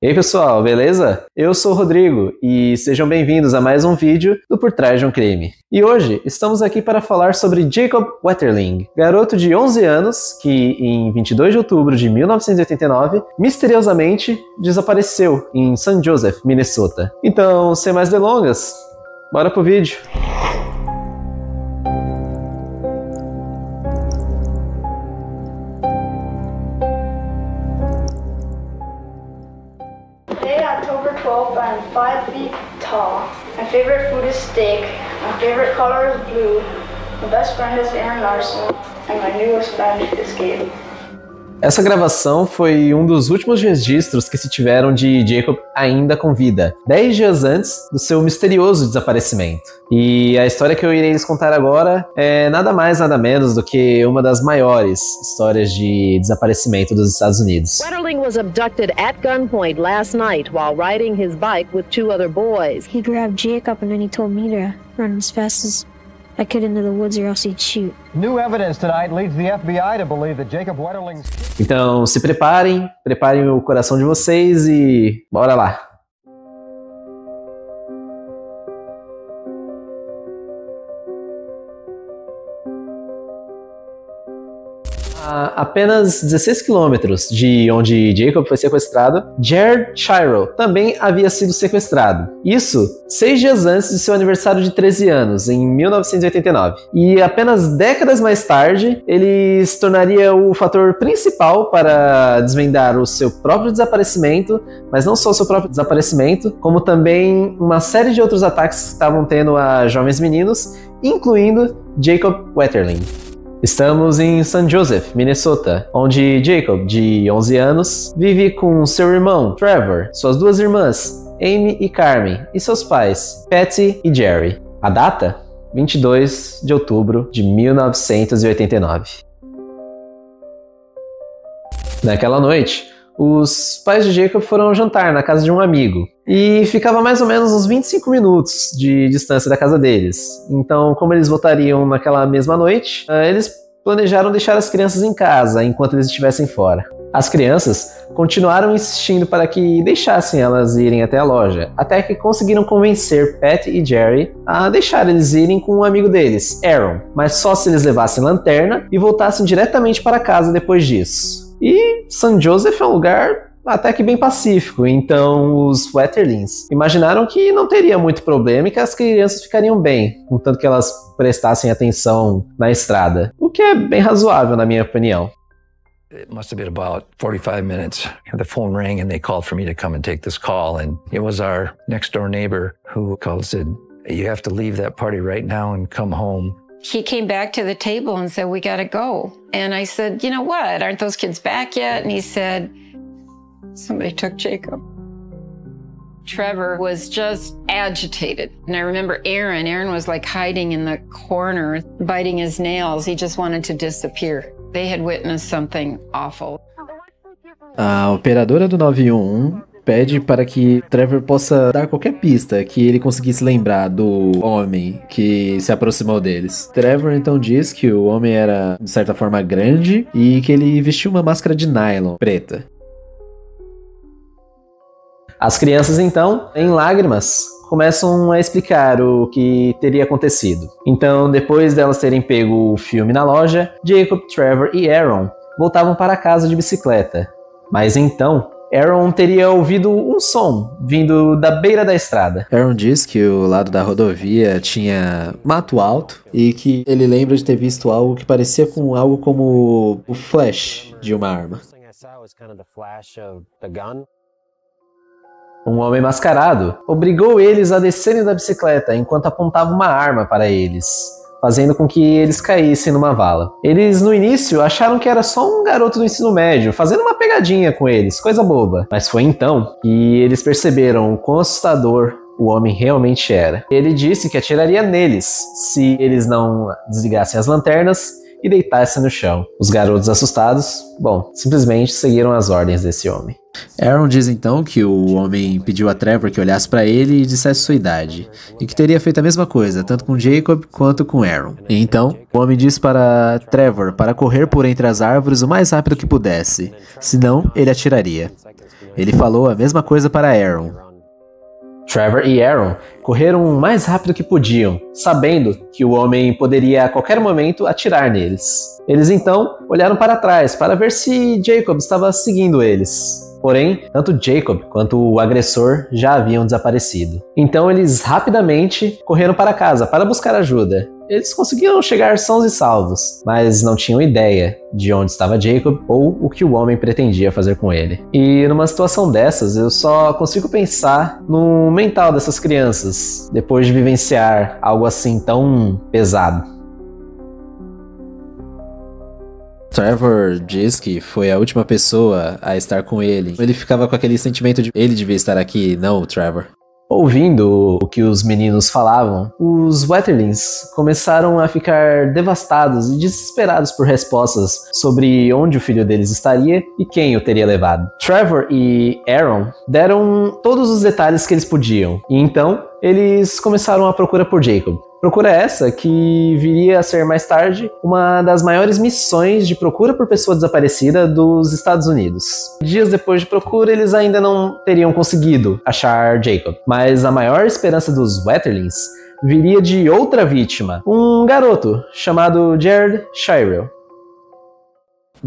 E aí pessoal, beleza? Eu sou o Rodrigo e sejam bem-vindos a mais um vídeo do Por Trás de um Crime. E hoje estamos aqui para falar sobre Jacob Wetterling, garoto de 11 anos que em 22 de outubro de 1989 misteriosamente desapareceu em St. Joseph, Minnesota. Então, sem mais delongas, bora pro vídeo! Today, October 12th, I'm 5 feet tall. My favorite food is steak. My favorite color is blue. My best friend is Aaron Larson. And my newest friend is Gabe. Essa gravação foi um dos últimos registros que se tiveram de Jacob ainda com vida, 10 dias antes do seu misterioso desaparecimento. E a história que eu irei lhes contar agora é nada mais nada menos do que uma das maiores histórias de desaparecimento dos Estados Unidos. Wetterling was abducted at gunpoint last night while riding his bike with two other boys. He grabbed Jacob and then he told me to run as fast as I could into the woods or else he'd shoot. New evidence tonight leads the FBI to believe that Jacob Wetterling's... Então se preparem o coração de vocês e bora lá! A apenas 16 quilômetros de onde Jacob foi sequestrado, Jared Shiro também havia sido sequestrado. Isso 6 dias antes de seu aniversário de 13 anos, em 1989. E apenas décadas mais tarde, ele se tornaria o fator principal para desvendar o seu próprio desaparecimento, mas não só o seu próprio desaparecimento, como também uma série de outros ataques que estavam tendo a jovens meninos, incluindo Jacob Wetterling. Estamos em St. Joseph, Minnesota, onde Jacob, de 11 anos, vive com seu irmão, Trevor, suas duas irmãs, Amy e Carmen, e seus pais, Patty e Jerry. A data? 22 de outubro de 1989. Naquela noite, os pais de Jacob foram jantar na casa de um amigo e ficava mais ou menos uns 25 minutos de distância da casa deles. Então, como eles voltariam naquela mesma noite, eles planejaram deixar as crianças em casa enquanto eles estivessem fora. As crianças continuaram insistindo para que deixassem elas irem até a loja, até que conseguiram convencer Pat e Jerry a deixar eles irem com um amigo deles, Aaron, mas só se eles levassem lanterna e voltassem diretamente para casa depois disso. E St. Joseph é um lugar até que bem pacífico, então os Wetterlings imaginaram que não teria muito problema e que as crianças ficariam bem, contanto que elas prestassem atenção na estrada, o que é bem razoável na minha opinião. It must have been about 45 minutes. The phone rang and they called for me to come and take this call, and it was our next door neighbor who called and said, "You have to leave that party right now and come home." He came back to the table and said, "We gotta go." And I said, "You know what? Aren't those kids back yet?" And he said, "Somebody took Jacob." Trevor was just agitated. And I remember Aaron was like hiding in the corner, biting his nails. He just wanted to disappear. They had witnessed something awful. A operadora do 911 pede para que Trevor possa dar qualquer pista que ele conseguisse lembrar do homem que se aproximou deles. Trevor então diz que o homem era, de certa forma, grande e que ele vestia uma máscara de nylon preta. As crianças então, em lágrimas, começam a explicar o que teria acontecido. Então, depois delas terem pego o filme na loja, Jacob, Trevor e Aaron voltavam para casa de bicicleta. Mas então, Aaron teria ouvido um som vindo da beira da estrada. Aaron diz que o lado da rodovia tinha mato alto e que ele lembra de ter visto algo que parecia com algo como o flash de uma arma. Um homem mascarado obrigou eles a descerem da bicicleta enquanto apontava uma arma para eles, fazendo com que eles caíssem numa vala. Eles, no início, acharam que era só um garoto do ensino médio, fazendo uma pegadinha com eles, coisa boba. Mas foi então que eles perceberam o quão assustador o homem realmente era. Ele disse que atiraria neles se eles não desligassem as lanternas e deitassem no chão. Os garotos assustados, simplesmente seguiram as ordens desse homem. Aaron diz então que o homem pediu a Trevor que olhasse para ele e dissesse sua idade, e que teria feito a mesma coisa, tanto com Jacob quanto com Aaron. E então, o homem disse para Trevor para correr por entre as árvores o mais rápido que pudesse, senão ele atiraria. Ele falou a mesma coisa para Aaron. Trevor e Aaron correram o mais rápido que podiam, sabendo que o homem poderia a qualquer momento atirar neles. Eles então olharam para trás para ver se Jacob estava seguindo eles. Porém, tanto Jacob quanto o agressor já haviam desaparecido. Então eles rapidamente correram para casa para buscar ajuda. Eles conseguiram chegar sãos e salvos, mas não tinham ideia de onde estava Jacob ou o que o homem pretendia fazer com ele. E numa situação dessas, eu só consigo pensar no mental dessas crianças, depois de vivenciar algo assim tão pesado. Trevor diz que foi a última pessoa a estar com ele. Ele ficava com aquele sentimento de ele devia estar aqui, não o Trevor. Ouvindo o que os meninos falavam, os Wetterlings começaram a ficar devastados e desesperados por respostas sobre onde o filho deles estaria e quem o teria levado. Trevor e Aaron deram todos os detalhes que eles podiam, e então eles começaram a procura por Jacob. Procura essa que viria a ser mais tarde uma das maiores missões de procura por pessoa desaparecida dos Estados Unidos. Dias depois de procura, eles ainda não teriam conseguido achar Jacob, mas a maior esperança dos Wetterlings viria de outra vítima, um garoto chamado Jared Shirel.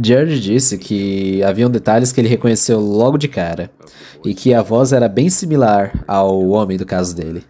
Jared disse que haviam detalhes que ele reconheceu logo de cara, e que a voz era bem similar ao homem do caso dele.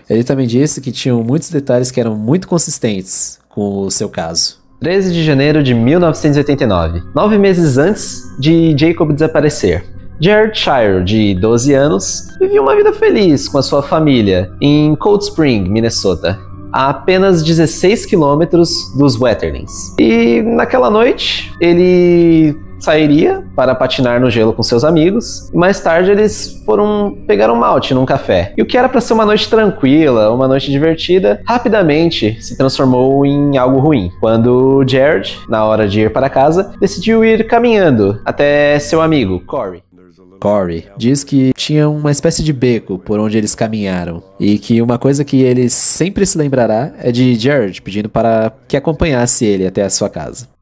Ele também disse que tinham muitos detalhes que eram muito consistentes com o seu caso. 13 de janeiro de 1989, 9 meses antes de Jacob desaparecer. Jared Shirel, de 12 anos, vivia uma vida feliz com a sua família em Cold Spring, Minnesota, a apenas 16 quilômetros dos Wetterlings. E naquela noite, ele sairia para patinar no gelo com seus amigos, e mais tarde eles foram pegar um malte num café. E o que era para ser uma noite tranquila, uma noite divertida, rapidamente se transformou em algo ruim, quando Jared, na hora de ir para casa, decidiu ir caminhando até seu amigo, Corey. Corey diz que tinha uma espécie de beco por onde eles caminharam, e que uma coisa que ele sempre se lembrará é de Jared pedindo para que acompanhasse ele até a sua casa.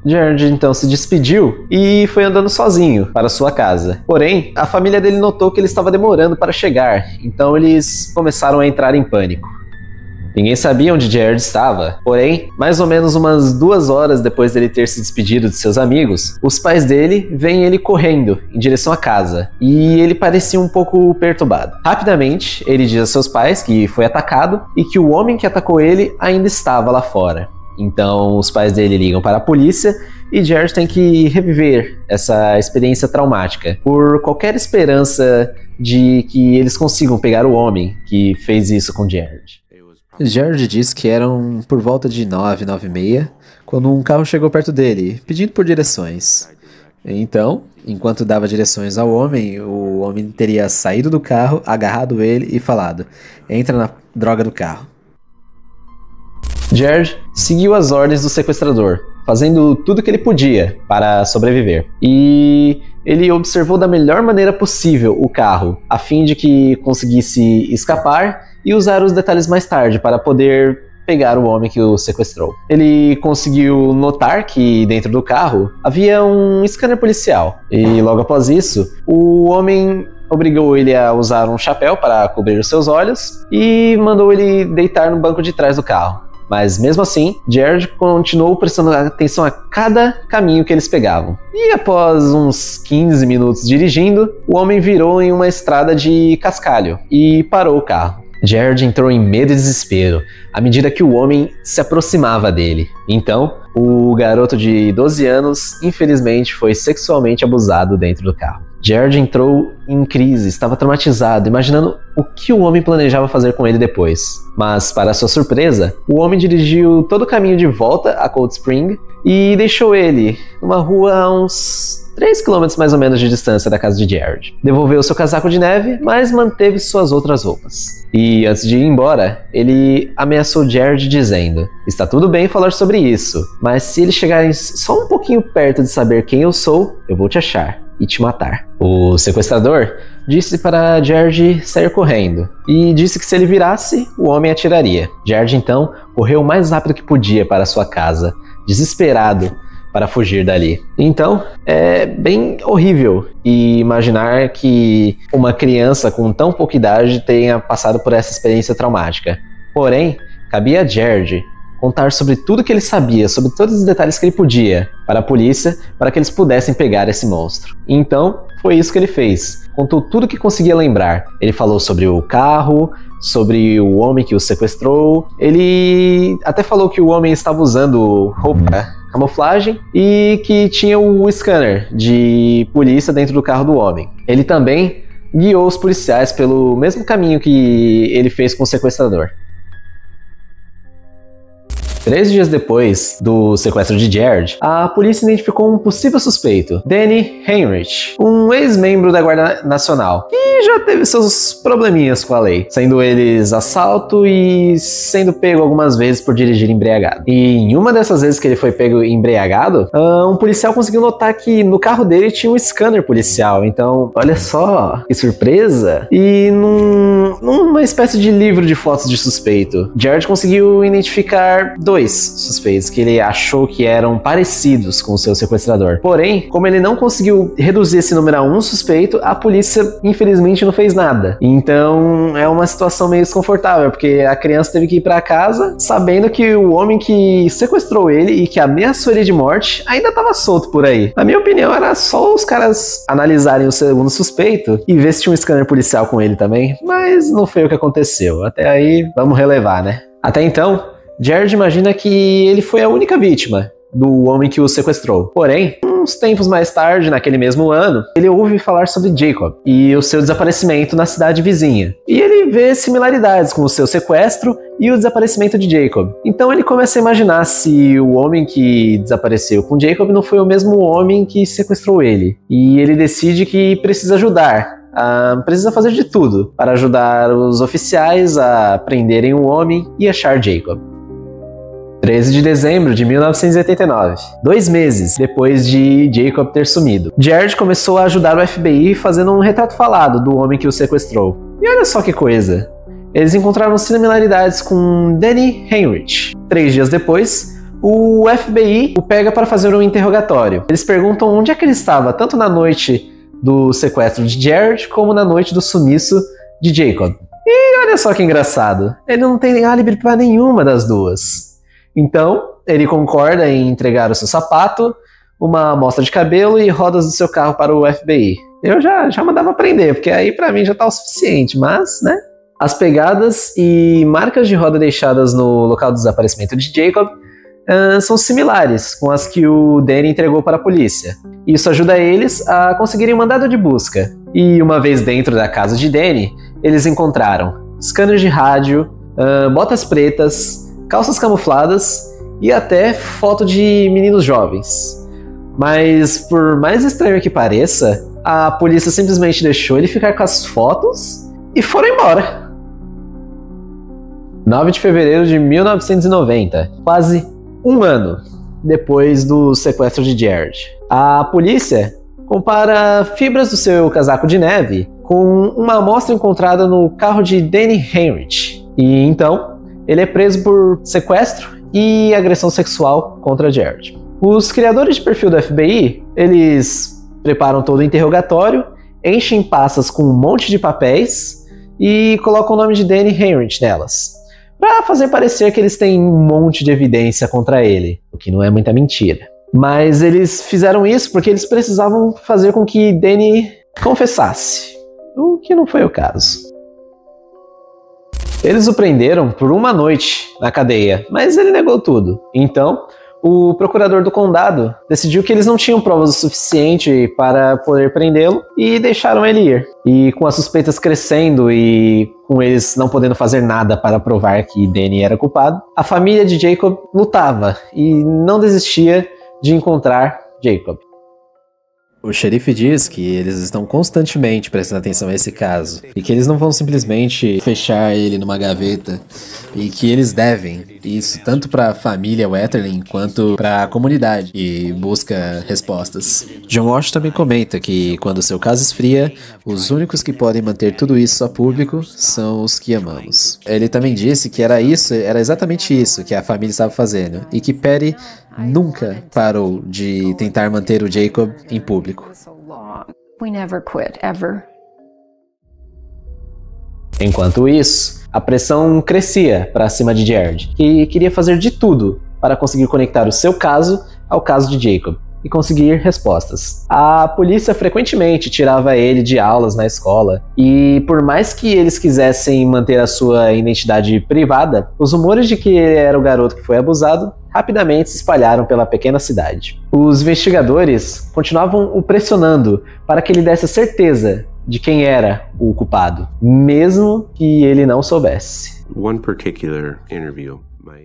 Jared então se despediu e foi andando sozinho para sua casa. Porém, a família dele notou que ele estava demorando para chegar, então eles começaram a entrar em pânico. Ninguém sabia onde Jared estava, porém, mais ou menos umas 2 horas depois dele ter se despedido de seus amigos, os pais dele veem ele correndo em direção à casa, e ele parecia um pouco perturbado. Rapidamente, ele diz a seus pais que foi atacado e que o homem que atacou ele ainda estava lá fora. Então, os pais dele ligam para a polícia e Jared tem que reviver essa experiência traumática por qualquer esperança de que eles consigam pegar o homem que fez isso com Jared. Jared diz que eram por volta de 9h30, quando um carro chegou perto dele, pedindo por direções. Então, enquanto dava direções ao homem, o homem teria saído do carro, agarrado ele e falado: "Entra na droga do carro." Jared seguiu as ordens do sequestrador, fazendo tudo o que ele podia para sobreviver. E ele observou da melhor maneira possível o carro, a fim de que conseguisse escapar e usar os detalhes mais tarde para poder pegar o homem que o sequestrou. Ele conseguiu notar que dentro do carro havia um scanner policial, e logo após isso, o homem obrigou ele a usar um chapéu para cobrir os seus olhos e mandou ele deitar no banco de trás do carro. Mas mesmo assim, Jared continuou prestando atenção a cada caminho que eles pegavam. E após uns 15 minutos dirigindo, o homem virou em uma estrada de cascalho e parou o carro. Jared entrou em medo e desespero à medida que o homem se aproximava dele. Então, o garoto de 12 anos, infelizmente, foi sexualmente abusado dentro do carro. Jared entrou em crise, estava traumatizado, imaginando o que o homem planejava fazer com ele depois. Mas, para sua surpresa, o homem dirigiu todo o caminho de volta a Cold Spring e deixou ele numa rua a uns 3 km mais ou menos de distância da casa de Jared. Devolveu seu casaco de neve, mas manteve suas outras roupas. E antes de ir embora, ele ameaçou Jared dizendo: "Está tudo bem falar sobre isso, mas se eles chegarem só um pouquinho perto de saber quem eu sou, eu vou te achar e te matar." O sequestrador disse para Jared sair correndo e disse que se ele virasse, o homem atiraria. Jared então correu o mais rápido que podia para sua casa, desesperado, para fugir dali. Então, é bem horrível imaginar que uma criança com tão pouca idade tenha passado por essa experiência traumática. Porém, cabia a Jared contar sobre tudo que ele sabia, sobre todos os detalhes que ele podia para a polícia, para que eles pudessem pegar esse monstro. Então, foi isso que ele fez. Contou tudo que conseguia lembrar. Ele falou sobre o carro, sobre o homem que o sequestrou. Ele até falou que o homem estava usando roupa camuflagem e que tinha o scanner de polícia dentro do carro do homem. Ele também guiou os policiais pelo mesmo caminho que ele fez com o sequestrador. 3 dias depois do sequestro de Jared, a polícia identificou um possível suspeito, Danny Heinrich, um ex-membro da Guarda Nacional, que já teve seus probleminhas com a lei, sendo eles assalto e sendo pego algumas vezes por dirigir embriagado. E em uma dessas vezes que ele foi pego embriagado, um policial conseguiu notar que no carro dele tinha um scanner policial, então olha só, que surpresa! E numa espécie de livro de fotos de suspeito, Jared conseguiu identificar 2 suspeitos que ele achou que eram parecidos com o seu sequestrador. Porém, como ele não conseguiu reduzir esse número a 1 suspeito, a polícia infelizmente não fez nada. Então é uma situação meio desconfortável, porque a criança teve que ir para casa sabendo que o homem que sequestrou ele e que ameaçou ele de morte ainda estava solto por aí. Na minha opinião, era só os caras analisarem o segundo suspeito e ver se tinha um scanner policial com ele também, mas não foi o que aconteceu. Até aí, vamos relevar, né? Até então, Jared imagina que ele foi a única vítima do homem que o sequestrou. Porém, uns tempos mais tarde, naquele mesmo ano, ele ouve falar sobre Jacob e o seu desaparecimento na cidade vizinha. E ele vê similaridades com o seu sequestro e o desaparecimento de Jacob. Então ele começa a imaginar se o homem que desapareceu com Jacob não foi o mesmo homem que sequestrou ele. E ele decide que precisa ajudar. Precisa fazer de tudo para ajudar os oficiais a prenderem o homem e achar Jacob. 13 de dezembro de 1989, 2 meses depois de Jacob ter sumido, Jared começou a ajudar o FBI fazendo um retrato falado do homem que o sequestrou. E olha só que coisa, eles encontraram similaridades com Danny Heinrich. 3 dias depois, o FBI o pega para fazer um interrogatório. Eles perguntam onde é que ele estava, tanto na noite do sequestro de Jared como na noite do sumiço de Jacob. E olha só que engraçado, ele não tem álibi para nenhuma das duas. Então, ele concorda em entregar o seu sapato, uma amostra de cabelo e rodas do seu carro para o FBI. Eu já mandava prender, porque aí pra mim já tá o suficiente, mas, né? As pegadas e marcas de roda deixadas no local do desaparecimento de Jacob são similares com as que o Danny entregou para a polícia. Isso ajuda eles a conseguirem um mandado de busca. E uma vez dentro da casa de Danny, eles encontraram scanners de rádio, botas pretas, calças camufladas e até foto de meninos jovens. Mas, por mais estranho que pareça, a polícia simplesmente deixou ele ficar com as fotos e foram embora. 9 de fevereiro de 1990, quase um ano depois do sequestro de Jared. A polícia compara fibras do seu casaco de neve com uma amostra encontrada no carro de Danny Heinrich. E então, ele é preso por sequestro e agressão sexual contra Jared. Os criadores de perfil do FBI, eles preparam todo o interrogatório, enchem pastas com um monte de papéis e colocam o nome de Danny Heinrich nelas, para fazer parecer que eles têm um monte de evidência contra ele, o que não é muita mentira. Mas eles fizeram isso porque eles precisavam fazer com que Danny confessasse, o que não foi o caso. Eles o prenderam por uma noite na cadeia, mas ele negou tudo. Então, o procurador do condado decidiu que eles não tinham provas o suficiente para poder prendê-lo e deixaram ele ir. E com as suspeitas crescendo e com eles não podendo fazer nada para provar que Danny era culpado, a família de Jacob lutava e não desistia de encontrar Jacob. O xerife diz que eles estão constantemente prestando atenção a esse caso e que eles não vão simplesmente fechar ele numa gaveta e que eles devem isso tanto para a família Wetterling quanto para a comunidade e busca respostas. John Walsh também comenta que quando seu caso esfria, os únicos que podem manter tudo isso a público são os que amamos. Ele também disse que era exatamente isso que a família estava fazendo e que Patty nunca parou de tentar manter o Jacob em público. We never quit, ever. Enquanto isso, a pressão crescia para cima de Jared, que queria fazer de tudo para conseguir conectar o seu caso ao caso de Jacob e conseguir respostas. A polícia frequentemente tirava ele de aulas na escola, e por mais que eles quisessem manter a sua identidade privada, os rumores de que ele era o garoto que foi abusado rapidamente se espalharam pela pequena cidade. Os investigadores continuavam o pressionando para que ele desse a certeza de quem era o culpado, mesmo que ele não soubesse.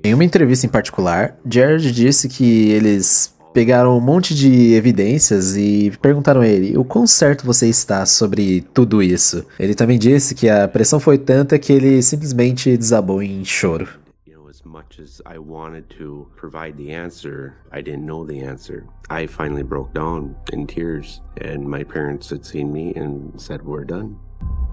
Em uma entrevista em particular, Jared disse que eles pegaram um monte de evidências e perguntaram a ele o quão certo você está sobre tudo isso. Ele também disse que a pressão foi tanta que ele simplesmente desabou em choro. As much as I wanted to provide the answer, I didn't know the answer. I finally broke down in tears, and my parents had seen me and said, "We're done."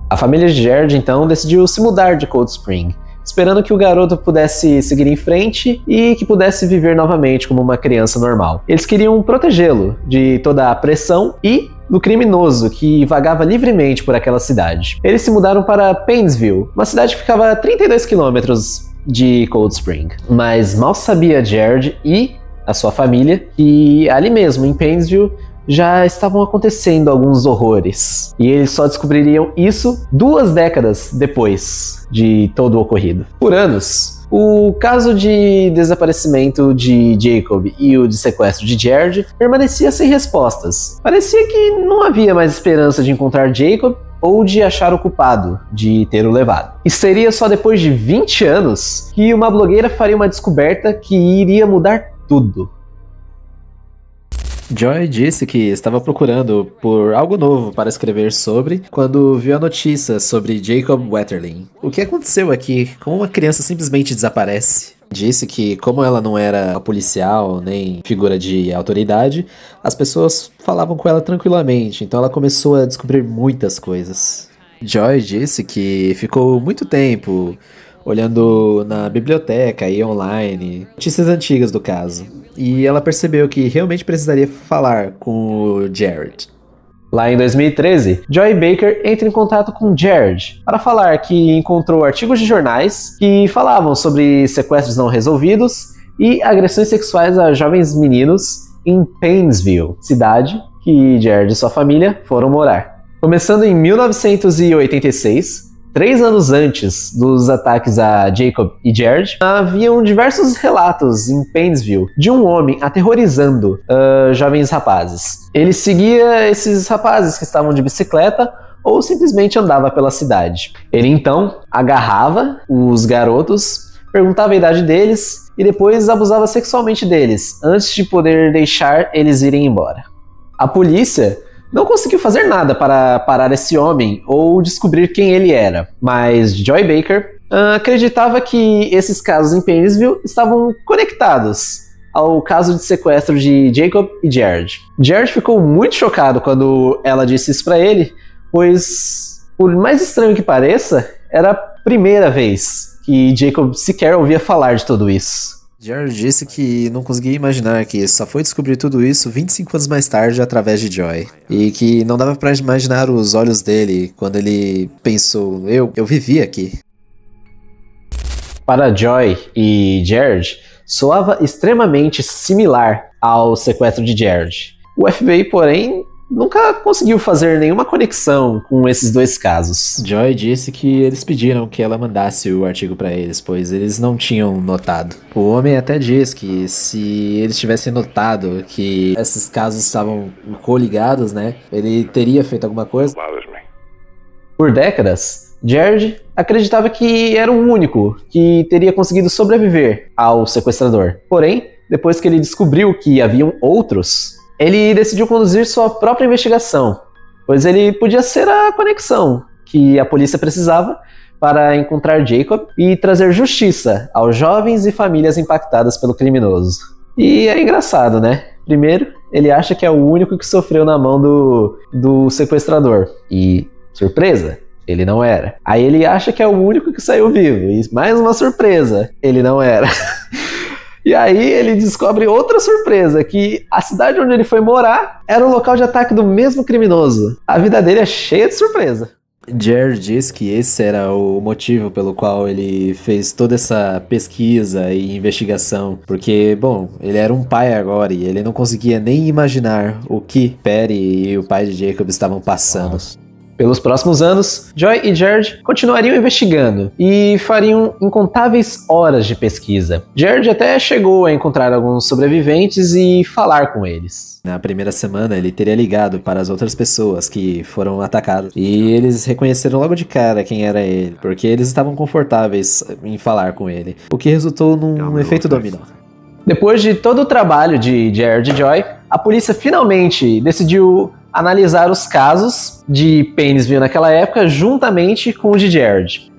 A família de Jared então decidiu se mudar de Cold Spring, esperando que o garoto pudesse seguir em frente e que pudesse viver novamente como uma criança normal. Eles queriam protegê-lo de toda a pressão e do criminoso que vagava livremente por aquela cidade. Eles se mudaram para Painesville, uma cidade que ficava a 32 quilômetros de Cold Spring. Mas mal sabia Jared e a sua família que ali mesmo, em Painesville, já estavam acontecendo alguns horrores. E eles só descobririam isso 2 décadas depois de todo o ocorrido. Por anos, o caso de desaparecimento de Jacob e o de sequestro de Jared permanecia sem respostas. Parecia que não havia mais esperança de encontrar Jacob ou de achar o culpado de ter o levado. E seria só depois de 20 anos que uma blogueira faria uma descoberta que iria mudar tudo. Joy disse que estava procurando por algo novo para escrever sobre quando viu a notícia sobre Jacob Wetterling. O que aconteceu aqui? Como uma criança simplesmente desaparece? Disse que, como ela não era policial nem figura de autoridade, as pessoas falavam com ela tranquilamente, então ela começou a descobrir muitas coisas. Joy disse que ficou muito tempo olhando na biblioteca e online notícias antigas do caso, e ela percebeu que realmente precisaria falar com o Jared. Lá em 2013, Joy Baker entra em contato com Jared para falar que encontrou artigos de jornais que falavam sobre sequestros não resolvidos e agressões sexuais a jovens meninos em Painesville, cidade que Jared e sua família foram morar. Começando em 1986, 3 anos antes dos ataques a Jacob e Jared, haviam diversos relatos em Painesville de um homem aterrorizando jovens rapazes. Ele seguia esses rapazes que estavam de bicicleta ou simplesmente andava pela cidade. Ele então agarrava os garotos, perguntava a idade deles e depois abusava sexualmente deles, antes de poder deixar eles irem embora. A polícia não conseguiu fazer nada para parar esse homem ou descobrir quem ele era, mas Joy Baker acreditava que esses casos em Painesville estavam conectados ao caso de sequestro de Jacob e Jared. Jared ficou muito chocado quando ela disse isso para ele, pois, por mais estranho que pareça, era a primeira vez que Jacob sequer ouvia falar de tudo isso. Jared disse que não conseguia imaginar que só foi descobrir tudo isso 25 anos mais tarde através de Joy. E que não dava pra imaginar os olhos dele quando ele pensou, eu vivi aqui. Para Joy e Jared, soava extremamente similar ao sequestro de Jared. O FBI, porém, nunca conseguiu fazer nenhuma conexão com esses 2 casos. Joy disse que eles pediram que ela mandasse o artigo para eles, pois eles não tinham notado. O homem até diz que se eles tivessem notado que esses casos estavam coligados, né, ele teria feito alguma coisa. Por décadas, Jared acreditava que era o único que teria conseguido sobreviver ao sequestrador. Porém, depois que ele descobriu que haviam outros, ele decidiu conduzir sua própria investigação, pois ele podia ser a conexão que a polícia precisava para encontrar Jacob e trazer justiça aos jovens e famílias impactadas pelo criminoso. E é engraçado, né? Primeiro, ele acha que é o único que sofreu na mão do sequestrador. E, surpresa, ele não era. Aí ele acha que é o único que saiu vivo. E mais uma surpresa, ele não era. E aí ele descobre outra surpresa, que a cidade onde ele foi morar era o local de ataque do mesmo criminoso. A vida dele é cheia de surpresa. Jared diz que esse era o motivo pelo qual ele fez toda essa pesquisa e investigação, porque, bom, ele era um pai agora e ele não conseguia nem imaginar o que Patty e o pai de Jacob estavam passando. Pelos próximos anos, Joy e Jared continuariam investigando e fariam incontáveis horas de pesquisa. Jared até chegou a encontrar alguns sobreviventes e falar com eles. Na primeira semana, ele teria ligado para as outras pessoas que foram atacadas e eles reconheceram logo de cara quem era ele, porque eles estavam confortáveis em falar com ele, o que resultou num efeito dominó. Depois de todo o trabalho de Jared e Joy, a polícia finalmente decidiu analisar os casos de Painesville naquela época juntamente com o de Jared.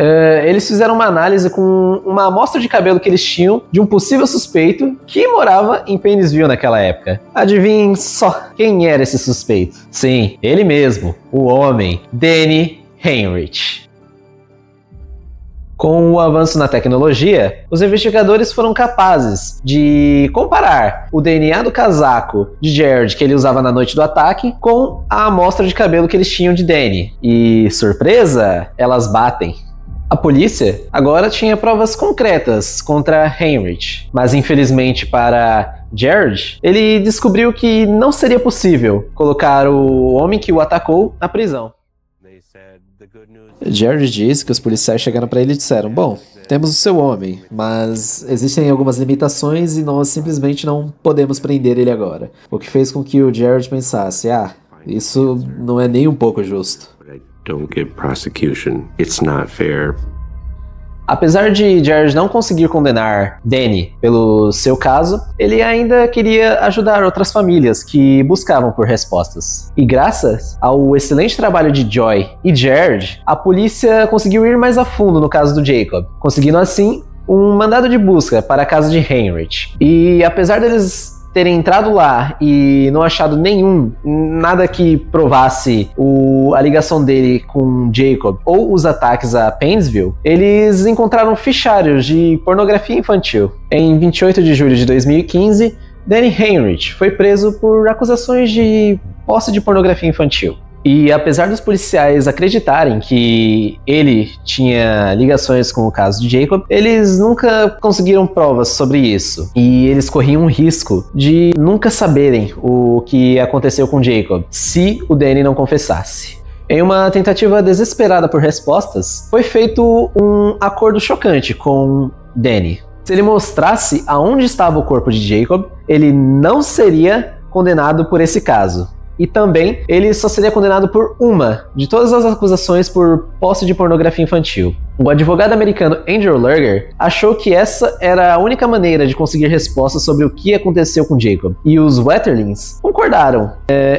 Eles fizeram uma análise com uma amostra de cabelo que eles tinham de um possível suspeito que morava em Painesville naquela época. Adivinhem só quem era esse suspeito? Sim, ele mesmo, o homem, Danny Heinrich. Com o avanço na tecnologia, os investigadores foram capazes de comparar o DNA do casaco de Jared que ele usava na noite do ataque com a amostra de cabelo que eles tinham de Danny. E, surpresa, elas batem. A polícia agora tinha provas concretas contra Heinrich, mas infelizmente para Jared, ele descobriu que não seria possível colocar o homem que o atacou na prisão. Jared diz que os policiais chegaram para ele e disseram: bom, temos o seu homem, mas existem algumas limitações e nós simplesmente não podemos prender ele agora. O que fez com que o Jared pensasse: isso não é nem um pouco justo. Don't give prosecution. It's not fair. Apesar de Jared não conseguir condenar Danny pelo seu caso, ele ainda queria ajudar outras famílias que buscavam por respostas. E graças ao excelente trabalho de Joy e Jared, a polícia conseguiu ir mais a fundo no caso do Jacob, conseguindo assim um mandado de busca para a casa de Heinrich. E apesar deles terem entrado lá e não achado nada que provasse a ligação dele com Jacob ou os ataques a Painesville, eles encontraram fichários de pornografia infantil. Em 28 de julho de 2015, Danny Heinrich foi preso por acusações de posse de pornografia infantil. E apesar dos policiais acreditarem que ele tinha ligações com o caso de Jacob, eles nunca conseguiram provas sobre isso. E eles corriam um risco de nunca saberem o que aconteceu com Jacob, se o Danny não confessasse. Em uma tentativa desesperada por respostas, foi feito um acordo chocante com Danny. Se ele mostrasse aonde estava o corpo de Jacob, ele não seria condenado por esse caso. E também, ele só seria condenado por uma de todas as acusações por posse de pornografia infantil. O advogado americano Andrew Luger achou que essa era a única maneira de conseguir respostas sobre o que aconteceu com Jacob. E os Wetterlings concordaram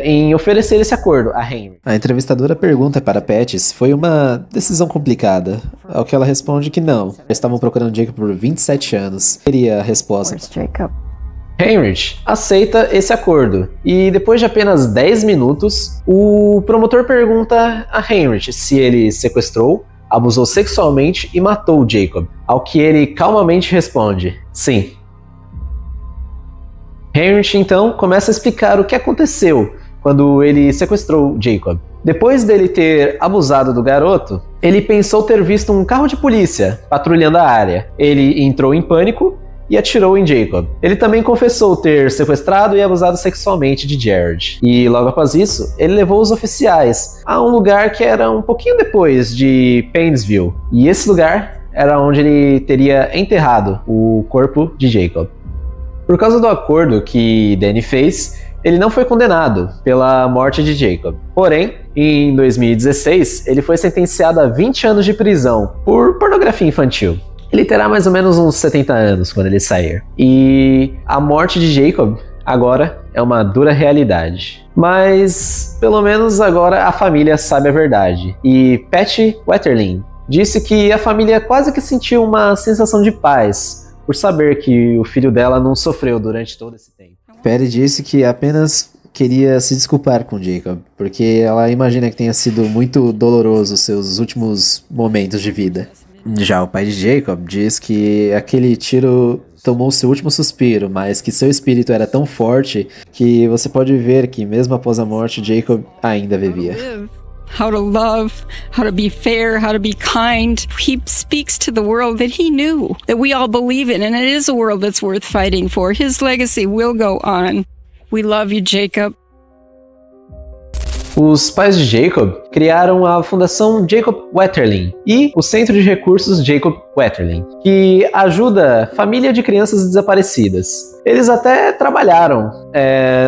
em oferecer esse acordo a Henry. A entrevistadora pergunta para Patty se foi uma decisão complicada, ao que ela responde que não. Eles estavam procurando Jacob por 27 anos. Queria a resposta. Heinrich aceita esse acordo e depois de apenas 10 minutos, o promotor pergunta a Heinrich se ele sequestrou, abusou sexualmente e matou Jacob, ao que ele calmamente responde: sim. Heinrich então começa a explicar o que aconteceu quando ele sequestrou Jacob. Depois dele ter abusado do garoto, ele pensou ter visto um carro de polícia patrulhando a área. Ele entrou em pânico e atirou em Jacob. Ele também confessou ter sequestrado e abusado sexualmente de Jared. E logo após isso, ele levou os oficiais a um lugar que era um pouquinho depois de Painesville. E esse lugar era onde ele teria enterrado o corpo de Jacob. Por causa do acordo que Danny fez, ele não foi condenado pela morte de Jacob. Porém, em 2016, ele foi sentenciado a 20 anos de prisão por pornografia infantil. Ele terá mais ou menos uns 70 anos quando ele sair. E a morte de Jacob agora é uma dura realidade. Mas, pelo menos agora a família sabe a verdade. E Patty Wetterling disse que a família quase que sentiu uma sensação de paz por saber que o filho dela não sofreu durante todo esse tempo. Patty disse que apenas queria se desculpar com Jacob, porque ela imagina que tenha sido muito doloroso os seus últimos momentos de vida. Já o pai de Jacob diz que aquele tiro tomou seu último suspiro, mas que seu espírito era tão forte que você pode ver que mesmo após a morte, Jacob ainda vivia. How to love, how to be fair, how to be kind. He speaks to the world that he knew, that we all believe in, and it is a world that's worth fighting for. His legacy will go on. We love you, Jacob. Os pais de Jacob criaram a Fundação Jacob Wetterling e o Centro de Recursos Jacob Wetterling, que ajuda família de crianças desaparecidas. Eles até trabalharam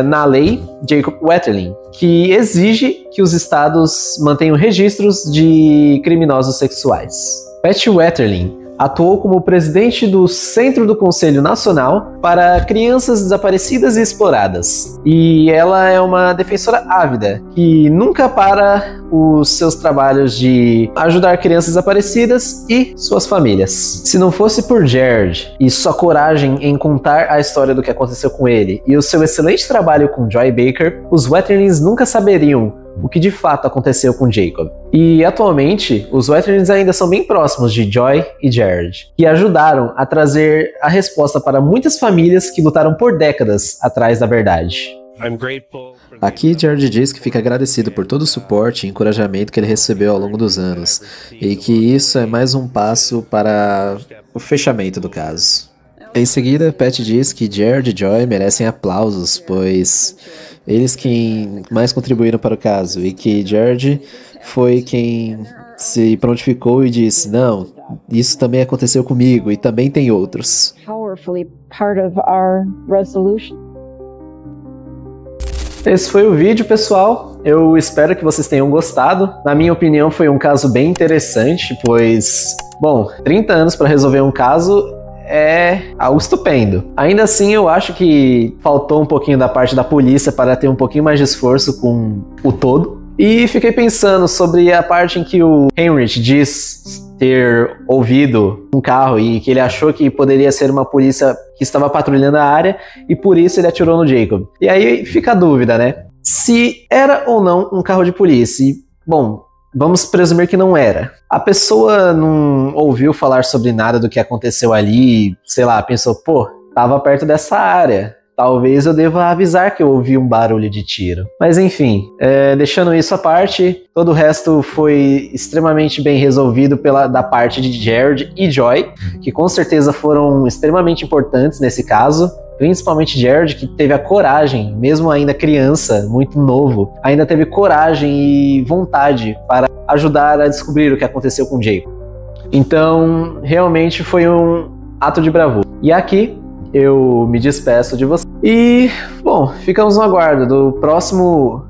na lei Jacob Wetterling, que exige que os estados mantenham registros de criminosos sexuais. Patty Wetterling atuou como presidente do Centro do Conselho Nacional para Crianças Desaparecidas e Exploradas. E ela é uma defensora ávida, que nunca para os seus trabalhos de ajudar crianças desaparecidas e suas famílias. Se não fosse por Jared e sua coragem em contar a história do que aconteceu com ele e o seu excelente trabalho com Joy Baker, os Wetterlings nunca saberiam o que de fato aconteceu com Jacob. E atualmente, os Wetterlings ainda são bem próximos de Joy e Jared, que ajudaram a trazer a resposta para muitas famílias que lutaram por décadas atrás da verdade. Aqui, Jared diz que fica agradecido por todo o suporte e encorajamento que ele recebeu ao longo dos anos, e que isso é mais um passo para o fechamento do caso. Em seguida, Pat diz que Jared e Joy merecem aplausos, pois eles quem mais contribuíram para o caso, e que Jared foi quem se prontificou e disse: não, isso também aconteceu comigo e também tem outros. Powerfully part of our resolution. Esse foi o vídeo, pessoal. Eu espero que vocês tenham gostado. Na minha opinião, foi um caso bem interessante, pois, bom, 30 anos para resolver um caso é algo estupendo. Ainda assim, eu acho que faltou um pouquinho da parte da polícia para ter um pouquinho mais de esforço com o todo. E fiquei pensando sobre a parte em que o Heinrich diz ter ouvido um carro e que ele achou que poderia ser uma polícia que estava patrulhando a área e por isso ele atirou no Jacob. E aí fica a dúvida, né? Se era ou não um carro de polícia. E, bom, vamos presumir que não era. A pessoa não ouviu falar sobre nada do que aconteceu ali, sei lá, pensou, pô, tava perto dessa área. Talvez eu deva avisar que eu ouvi um barulho de tiro. Mas enfim, deixando isso à parte, todo o resto foi extremamente bem resolvido da parte de Jared e Joy, que com certeza foram extremamente importantes nesse caso. Principalmente Jared, que teve a coragem, mesmo ainda criança, muito novo, ainda teve coragem e vontade para ajudar a descobrir o que aconteceu com Jacob. Então, realmente foi um ato de bravura. E aqui, eu me despeço de você. E, bom, ficamos no aguardo do próximo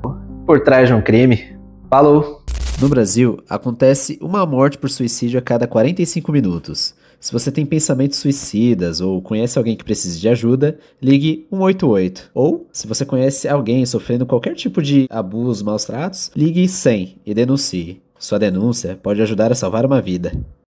Por Trás de um Crime. Falou! No Brasil, acontece uma morte por suicídio a cada 45 minutos. Se você tem pensamentos suicidas ou conhece alguém que precise de ajuda, ligue 188. Ou, se você conhece alguém sofrendo qualquer tipo de abuso, maus tratos, ligue 100 e denuncie. Sua denúncia pode ajudar a salvar uma vida.